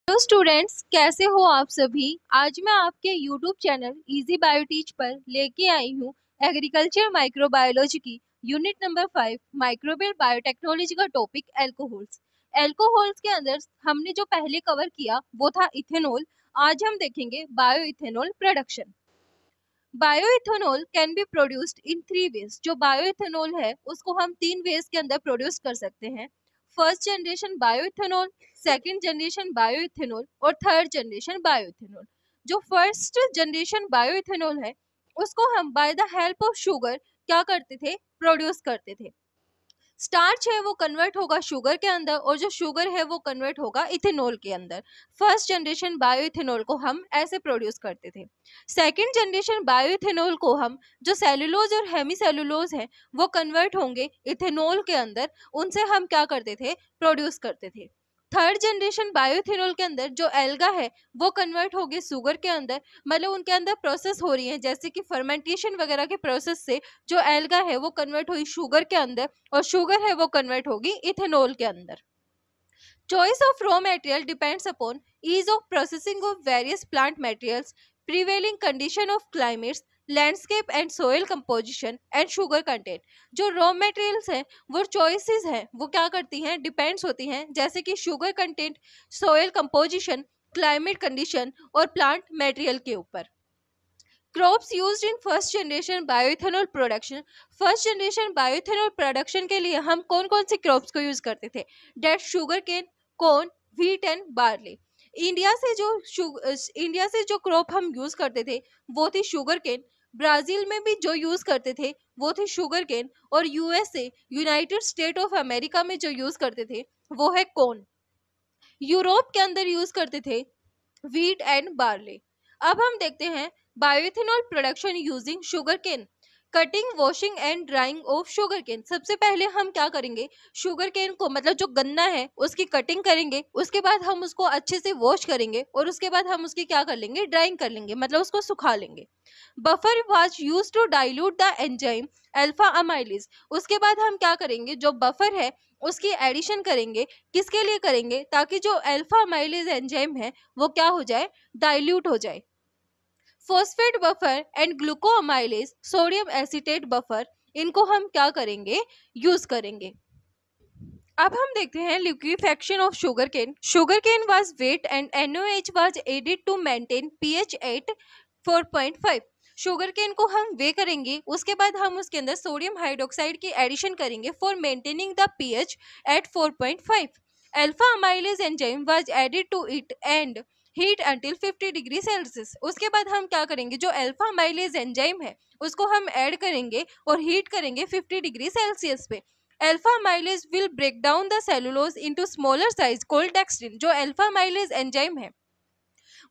Hello students, कैसे हो आप सभी। आज मैं आपके यूट्यूब चैनल इजी बायोटीच पर लेके आई हूँ एग्रीकल्चर माइक्रोबायोलॉजी की यूनिट नंबर 5 माइक्रोबियल बायोटेक्नोलॉजी का टॉपिक एल्कोहल्स। एल्कोहल्स के अंदर हमने जो पहले कवर किया वो था इथेनॉल। आज हम देखेंगे bioethanol production. Bioethanol can be produced in 3 ways. जो बायो इथेनॉल है उसको हम 3 वेज के अंदर प्रोड्यूस कर सकते हैं। First generation bio ethanol, second generation bio ethanol और थर्ड जनरेशन बायो इथेनॉल। जो फर्स्ट जनरेशन बायो इथेनॉल है उसको हम bye the help of sugar क्या करते थे, प्रोड्यूस करते थे। स्टार्च है वो कन्वर्ट होगा शुगर के अंदर और जो शुगर है वो कन्वर्ट होगा इथेनॉल के अंदर। फर्स्ट जनरेशन बायो इथेनॉल को हम ऐसे प्रोड्यूस करते थे। सेकेंड जनरेशन बायो इथेनॉल को हम जो सेलुलोज और हेमी सेलुलोज है वो कन्वर्ट होंगे इथेनॉल के अंदर, उनसे हम क्या करते थे, प्रोड्यूस करते थे। थर्ड जनरेशन बायोइथेनॉल के अंदर जो एल्गा है वो कन्वर्ट हो गए शुगर के अंदर, मतलब उनके अंदर प्रोसेस हो रही है जैसे कि फर्मेंटेशन वगैरह के प्रोसेस से जो एल्गा है वो कन्वर्ट हुई शुगर के अंदर और शुगर है वो कन्वर्ट होगी इथेनॉल के अंदर। Choice of raw material depends upon ease of processing of various plant materials, prevailing condition of climates, landscape and soil composition and sugar content. जो रॉ मटेरियल्स हैं वो चॉइसेस हैं वो क्या करती हैं, डिपेंड्स होती हैं जैसे कि sugar content, soil composition, climate condition और प्लांट मटेरियल के ऊपर। Crops used in first generation bioethanol production. First generation bioethanol production के लिए हम कौन कौन से क्रॉप्स को यूज करते थे, date sugarcane, corn, wheat and barley. India से जो क्रॉप हम यूज करते थे वो थी शुगर केन। ब्राजील में भी जो यूज करते थे वो थी शुगर केन और USA United state of America में जो यूज करते थे वो है कॉर्न। यूरोप के अंदर यूज करते थे व्हीट एंड बार्ले। अब हम देखते हैं bioethanol production using sugarcane. Cutting, washing and drying of sugarcane. सबसे पहले हम क्या करेंगे, शुगर केन को मतलब जो गन्ना है उसकी कटिंग करेंगे, उसके बाद हम उसको अच्छे से वॉश करेंगे और उसके बाद हम उसकी क्या कर लेंगे, ड्राइंग कर लेंगे, मतलब उसको सुखा लेंगे। Buffer was use to dilute the enzyme alpha amylase. उसके बाद हम क्या करेंगे, जो बफर है उसकी एडिशन करेंगे। किसके लिए करेंगे, ताकि जो अल्फा अमाइलेज एंजाइम है वो क्या हो जाए, डाइल्यूट हो जाए। Phosphate buffer and glucoamylase, sodium acetate buffer, इनको हम क्या करेंगे, यूज करेंगे। अब हम देखते हैं liquefaction of sugarcane. Sugarcane was wet and NaOH was added to maintain pH at 4.5। Sugarcane को हम वे करेंगे, उसके बाद हम उसके अंदर सोडियम हाइड्रोक्साइड की एडिशन करेंगे for maintaining the pH at 4.5। Alpha amylase enzyme was added to it and heat until 50 degree Celsius. उसके बाद हम क्या करेंगे, जो अल्फा अमाइलेज एंजाइम है उसको हम ऐड करेंगे और हीट करेंगे 50 डिग्री सेल्सियस पे। Alpha amylase will break down the cellulose into smaller size called dextrin. जो अल्फा माइलेज एंजाइम है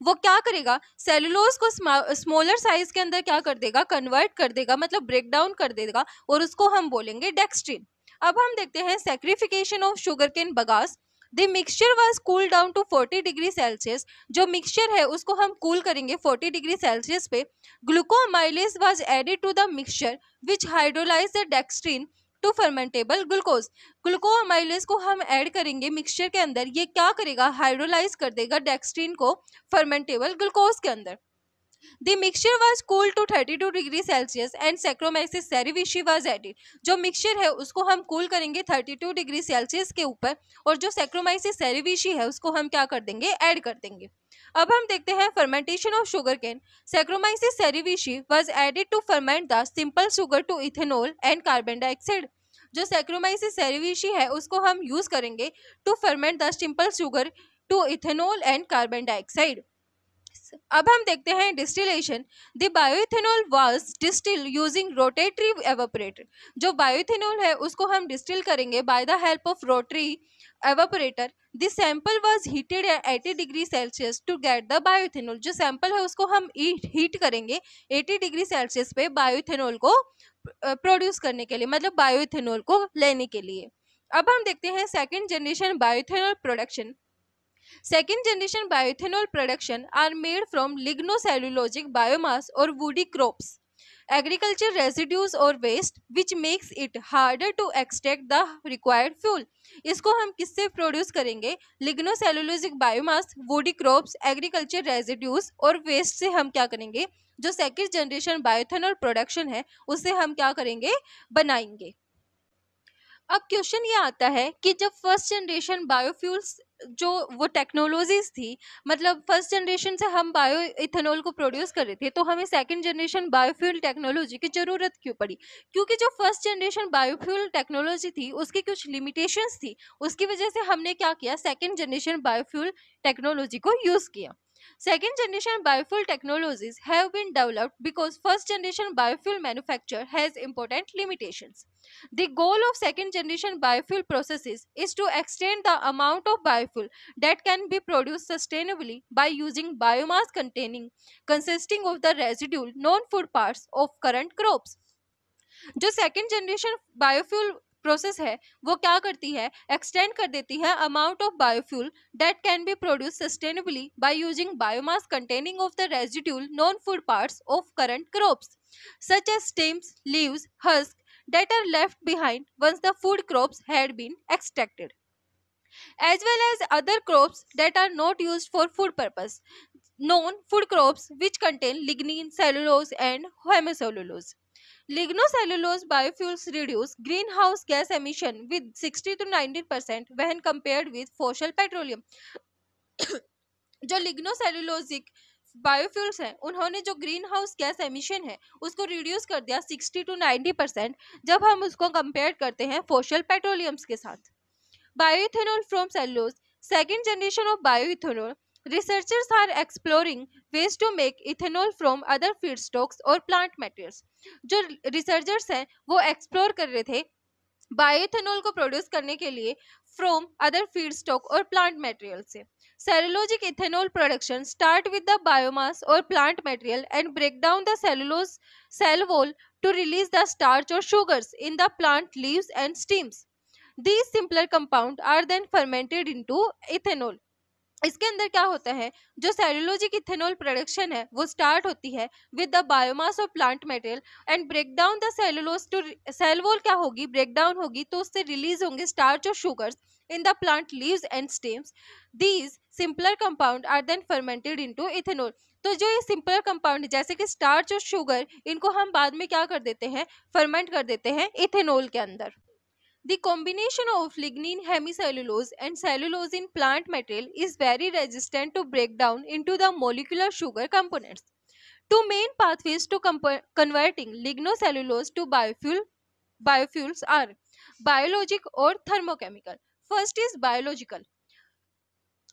वो क्या करेगा, सेलुलोज को स्मॉलर साइज के अंदर क्या कर देगा, कन्वर्ट कर देगा, मतलब ब्रेक डाउन कर देगा और उसको हम बोलेंगे डेक्स्ट्रिन। अब हम देखते हैं saccharification of sugarcane bagasse. The mixture was cool down to 40 degree Celsius. जो मिक्सचर है उसको हम कूल करेंगे 40 डिग्री सेल्सियस पे। Glucoamylase was added to the mixture which hydrolyse the dextrin to fermentable glucose. Glucoamylase को हम add करेंगे mixture के अंदर, ये क्या करेगा, हाइड्रोलाइज कर देगा डेक्स्ट्रिन को फर्मेंटेबल ग्लूकोज के अंदर। The mixture was cooled to 32 degree Celsius and Saccharomyces cerevisiae was added। जो मिक्सचर है उसको हम कूल करेंगे 32 डिग्री सेल्सियस के ऊपर और जो Saccharomyces cerevisiae है उसको हम क्या कर देंगे, ऐड कर देंगे। अब हम देखते हैं fermentation of sugarcane. Saccharomyces cerevisiae was added to ferment the simple sugar to ethanol and carbon dioxide। जो Saccharomyces cerevisiae है उसको हम यूज करेंगे to ferment the simple sugar to ethanol and carbon dioxide. अब हम देखते हैं distillation. The bioethanol was distil using rotatory evaporator. जो बायोइथेनॉल है उसको हम डिस्टिल करेंगे by the help of rotary evaporator. The sample was heated at 80 degree Celsius to get the bioethanol. जो सैंपल है उसको हम हीट करेंगे 80 डिग्री सेल्सियस पे बायोइथेनॉल को प्रोड्यूस करने के लिए, मतलब बायोइथेनॉल को लेने के लिए। अब हम देखते हैं second generation bioethanol production. Second generation bioethanol production are made from lignocellulosic biomass or woody crops. agriculture residues or waste which makes it harder to extract the required fuel. इसको हम किससे प्रोड्यूस करेंगे? Lignocellulosic biomass, woody crops, agriculture residues और waste से हम क्या करेंगे? जो सेकंड जनरेशन बायोइथेनॉल प्रोडक्शन है उससे हम क्या करेंगे? बनाएंगे। अब क्वेश्चन ये आता है कि जब फर्स्ट जनरेशन बायोफ्यूल्स जो वो टेक्नोलॉजीज थी, मतलब फर्स्ट जनरेशन से हम बायो इथेनॉल को प्रोड्यूस कर रहे थे, तो हमें सेकंड जनरेशन बायोफ्यूल टेक्नोलॉजी की जरूरत क्यों पड़ी? क्योंकि जो फर्स्ट जनरेशन बायोफ्यूल टेक्नोलॉजी थी उसकी कुछ लिमिटेशंस थी, उसकी वजह से हमने क्या किया? सेकंड जनरेशन बायोफ्यूल टेक्नोलॉजी को यूज किया। Second generation biofuel technologies have been developed because first generation biofuel manufacture has important limitations. The goal of second generation biofuel processes is to extend the amount of biofuel that can be produced sustainably by using biomass consisting of the residual non-food parts of current crops. जो second generation biofuel process है वो क्या करती है? Extend कर देती है amount of biofuel that can be produce sustainably by using biomass containing of the residual non food parts of current crops such as stems, leaves, husk that are left behind once the food crops had been extracted, as well as other crops that are not used for food purpose, known food crops which contain lignin, cellulose and hemicellulose. Lignocellulose biofuels reduce greenhouse gas emission with 60 to 90% when compared with fossil petroleum. जो लिग्नोसेलुलोजिक biofuels हैं उन्होंने जो green house gas emission है उसको reduce कर दिया 60 to 90% जब हम उसको कंपेयर करते हैं फॉसिल पेट्रोलियम्स के साथ। Bioethanol from cellulose, second generation of bioethanol, researchers are exploring ways to make ethanol from other feedstocks और plant materials. जो रिसर्चर्स हैं वो एक्सप्लोर कर रहे थे बायोइथेनॉल को प्रोड्यूस करने के लिए फ्रॉम अदर फीडस्टॉक और प्लांट मटेरियल से। Cellulosic ethanol production start with the biomass और plant material and break down the cellulose cell wall to release the starch और sugars in the plant leaves and stems. These simpler compound are then fermented into ethanol. इसके अंदर क्या होता है? जो cellulosic ethanol production है वो start होती है with the biomass of plant material and break down the cellulose to cell wall क्या होगी? ब्रेक डाउन होगी तो उससे रिलीज होंगे स्टार्च और sugars in the plant leaves and stems. These simpler compound are then fermented into ethanol. तो जो ये सिंपलर कंपाउंड जैसे कि स्टार्च और शुगर इनको हम बाद में क्या कर देते हैं? फर्मेंट कर देते हैं इथेनॉल के अंदर। The combination of lignin, hemicellulose and cellulose in plant material is very resistant to break down into the molecular sugar components. Two main pathways to converting lignocellulose to biofuels are biologic or thermochemical. First is biological.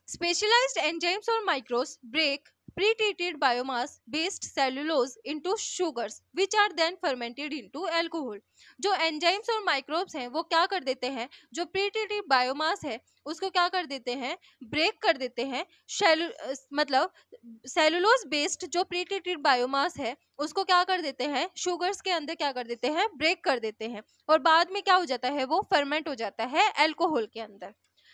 Specialized enzymes or microbes break pre-treated biomass-based cellulose into sugars, which are then fermented into alcohol. जो enzymes और microbes हैं वो क्या कर देते हैं? जो pre-treated biomass है उसको क्या कर देते हैं? ब्रेक कर देते हैं। मतलब सेलुलोज बेस्ड जो प्री-ट्रीटेड बायोमास है उसको क्या कर देते हैं? शुगर्स के अंदर क्या कर देते हैं? ब्रेक कर देते हैं और बाद में क्या हो जाता है? वो फर्मेंट हो जाता है एल्कोहल के अंदर।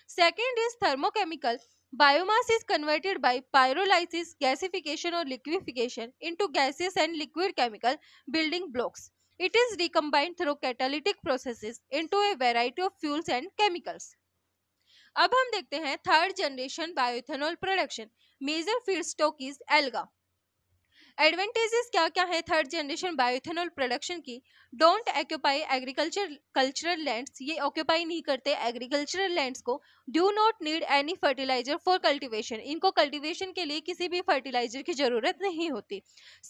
Second is thermochemical. Biomass is converted by pyrolysis, gasification or liquefaction into gaseous and liquid chemical building blocks. It is recombined through catalytic processes into a variety of fuels and chemicals. अब हम देखते हैं third generation bioethanol production. Major feedstock is alga. Advantages क्या क्या है third generation bioethanol production की? Don't occupy cultural lands, ये occupy नहीं करते एग्रीकल्चरल लैंड्स को। Do not need any fertiliser for cultivation, इनको कल्टीवेशन के लिए किसी भी फर्टिलाइजर की जरूरत नहीं होती।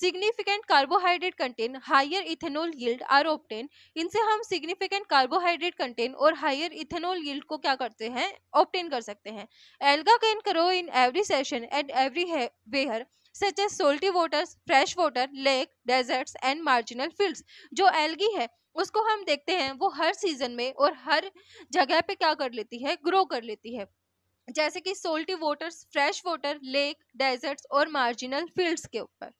Significant carbohydrate content higher ethanol yield are obtain, इनसे हम सिग्निफिकेंट कार्बोहाइड्रेट कंटेन और हायर इथेनॉल यील्ड को क्या करते हैं? ऑब्टेन कर सकते हैं। Alga can grow in every season and everywhere such as salty waters, fresh water, lake, deserts and marginal fields. जो एल्गी है उसको हम देखते हैं वो हर सीजन में और हर जगह पे क्या कर लेती है? ग्रो कर लेती है, जैसे कि salty waters, fresh water, lake, deserts और मार्जिनल फील्ड्स के ऊपर।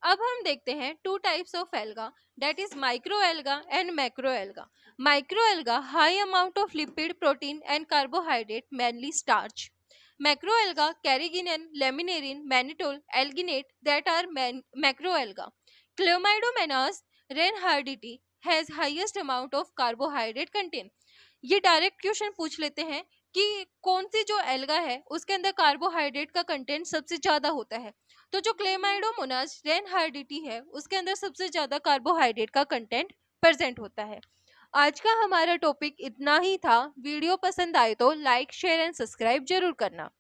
अब हम देखते हैं two types of alga, that is micro alga and macro alga. Micro alga high amount of lipid, protein and carbohydrate, mainly starch. Macroalga, carrageenan, laminarin, mannitol, alginate that are macroalga Chlamydomonas reinhardtii has highest amount of carbohydrate content. ये direct question पूछ लेते हैं कि कौन सी जो alga है उसके अंदर कार्बोहाइड्रेट का कंटेंट सबसे ज्यादा होता है। तो जो क्लेमाइडोमोनास रेनहार्डिटी है उसके अंदर सबसे ज्यादा कार्बोहाइड्रेट का कंटेंट प्रेजेंट होता है। आज का हमारा टॉपिक इतना ही था। वीडियो पसंद आए तो लाइक शेयर एंड सब्सक्राइब जरूर करना।